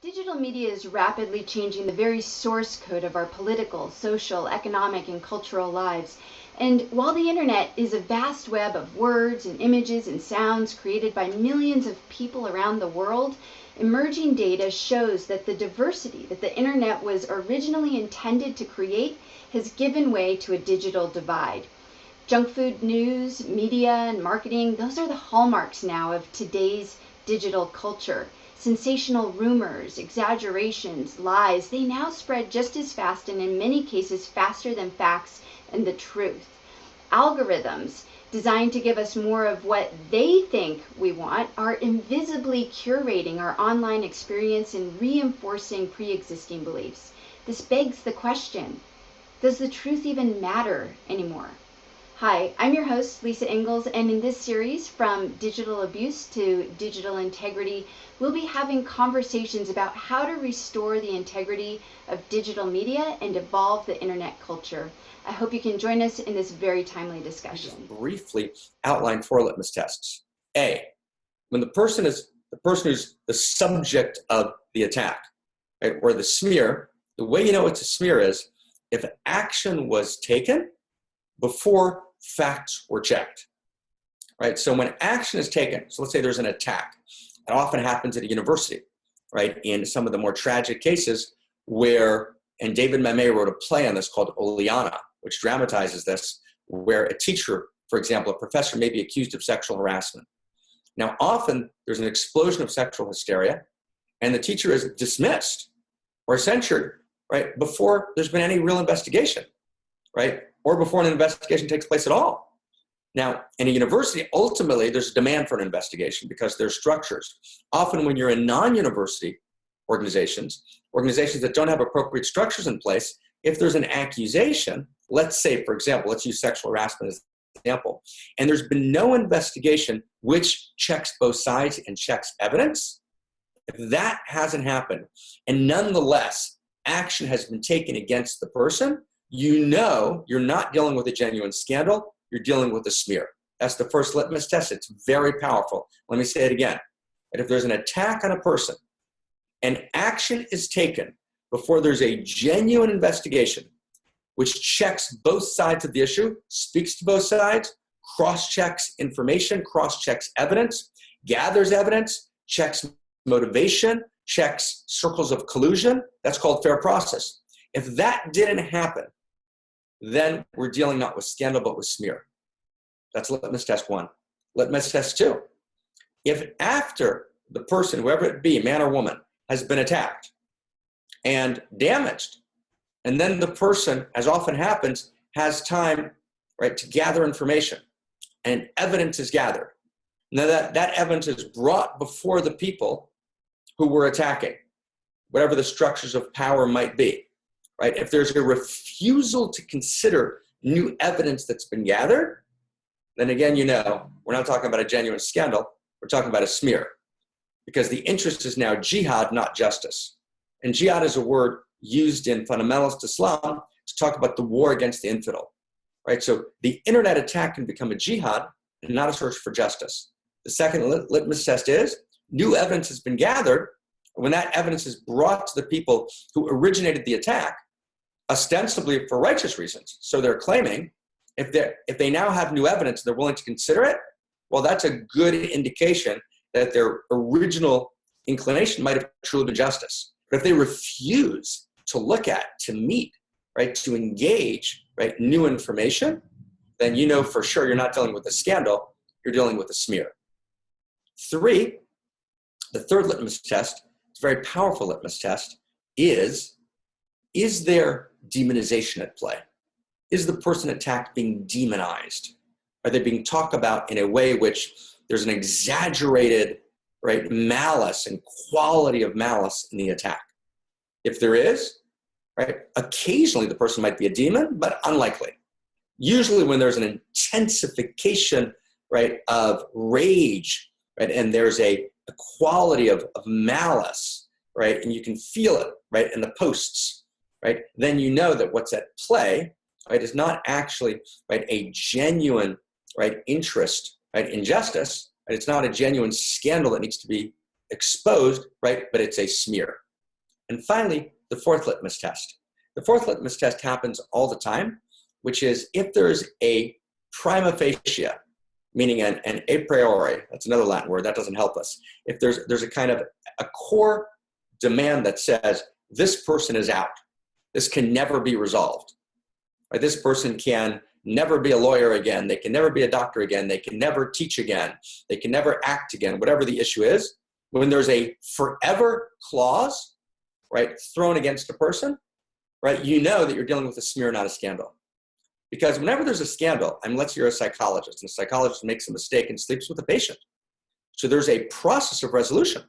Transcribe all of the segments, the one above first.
Digital media is rapidly changing the very source code of our political, social, economic, and cultural lives. And while the internet is a vast web of words and images and sounds created by millions of people around the world, emerging data shows that the diversity that the internet was originally intended to create has given way to a digital divide. Junk food news, media, and marketing, those are the hallmarks now of today's digital culture. Sensational rumors, exaggerations, lies, they now spread just as fast and in many cases faster than facts and the truth. Algorithms designed to give us more of what they think we want are invisibly curating our online experience and reinforcing pre-existing beliefs. This begs the question, does the truth even matter anymore? Hi, I'm your host, Lisa Ingalls, and in this series, From Digital Abuse to Digital Integrity, we'll be having conversations about how to restore the integrity of digital media and evolve the internet culture. I hope you can join us in this very timely discussion. Just briefly outline 4 litmus tests. A, when the person who's the subject of the attack, right, or the smear, the way you know it's a smear is if action was taken before facts were checked, right? So when action is taken, so let's say there's an attack. It often happens at a university, right? In some of the more tragic cases where, and David Mamet wrote a play on this called Oleana, which dramatizes this, where a teacher, for example, a professor may be accused of sexual harassment. Now, often there's an explosion of sexual hysteria and the teacher is dismissed or censured, right? Before there's been any real investigation, right? Or before an investigation takes place at all. Now, in a university, ultimately, there's a demand for an investigation because there's structures. Often when you're in non-university organizations that don't have appropriate structures in place, if there's an accusation, let's say, for example, let's use sexual harassment as an example, and there's been no investigation which checks both sides and checks evidence, if that hasn't happened, and nonetheless, action has been taken against the person, you know you're not dealing with a genuine scandal, you're dealing with a smear. That's the first litmus test. It's very powerful. Let me say it again. And if there's an attack on a person and action is taken before there's a genuine investigation which checks both sides of the issue, speaks to both sides, cross-checks information, cross-checks evidence, gathers evidence, checks motivation, checks circles of collusion, that's called fair process. If that didn't happen, then we're dealing not with scandal, but with smear. That's litmus test 1. Litmus test 2. If after the person, whoever it be, man or woman, has been attacked and damaged, and then the person, as often happens, has time, right, to gather information, and evidence is gathered. Now that evidence is brought before the people who were attacking, whatever the structures of power might be. Right? If there's a refusal to consider new evidence that's been gathered, then again, you know, we're not talking about a genuine scandal, we're talking about a smear. Because the interest is now jihad, not justice. And jihad is a word used in fundamentalist Islam to talk about the war against the infidel. Right? So the internet attack can become a jihad and not a search for justice. The second litmus test is new evidence has been gathered. When that evidence is brought to the people who originated the attack, ostensibly for righteous reasons. So they're claiming if they now have new evidence, they're willing to consider it, well, that's a good indication that their original inclination might have truly been justice. But if they refuse to look at, to meet, right, to engage, right, new information, then you know for sure you're not dealing with a scandal, you're dealing with a smear. 3, the third litmus test, it's a very powerful litmus test, is there demonization at play? Is the person attacked being demonized? Are they being talked about in a way which there's an exaggerated, right, malice and quality of malice in the attack? If there is, right, occasionally the person might be a demon, but unlikely. Usually when there's an intensification, right, of rage, right, and there's a quality of malice, right, and you can feel it, right, in the posts, right, then you know that what's at play, right, is not actually, right, a genuine, right, interest, right, in justice, right? It's not a genuine scandal that needs to be exposed, right, but it's a smear. And finally, the fourth litmus test. The fourth litmus test happens all the time, which is if there's a prima facie, meaning an a priori, that's another Latin word, that doesn't help us. If there's a kind of a core demand that says this person is out, this can never be resolved, right? This person can never be a lawyer again, they can never be a doctor again, they can never teach again, they can never act again, whatever the issue is. When there's a forever clause, right, thrown against a person, right, you know that you're dealing with a smear, not a scandal. Because whenever there's a scandal, let's say you're a psychologist, and a psychologist makes a mistake and sleeps with a patient. So there's a process of resolution,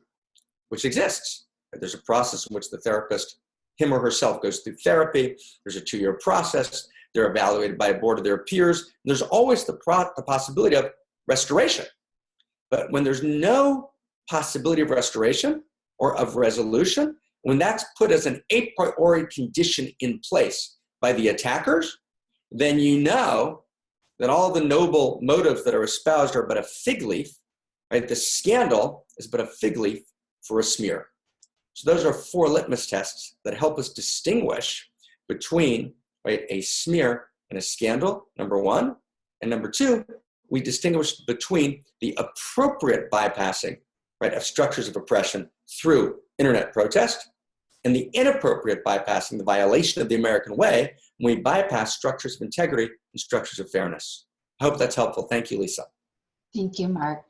which exists. There's a process in which the therapist, him or herself, goes through therapy. There's a 2-year process. They're evaluated by a board of their peers. There's always the possibility of restoration. But when there's no possibility of restoration or of resolution, when that's put as an a priori condition in place by the attackers, then you know that all the noble motives that are espoused are but a fig leaf, right? The scandal is but a fig leaf for a smear. So those are 4 litmus tests that help us distinguish between, right, a smear and a scandal, number 1. And number 2, we distinguish between the appropriate bypassing, right, of structures of oppression through internet protest and the inappropriate bypassing, the violation of the American way, when we bypass structures of integrity and structures of fairness. I hope that's helpful. Thank you, Lisa. Thank you, Mark.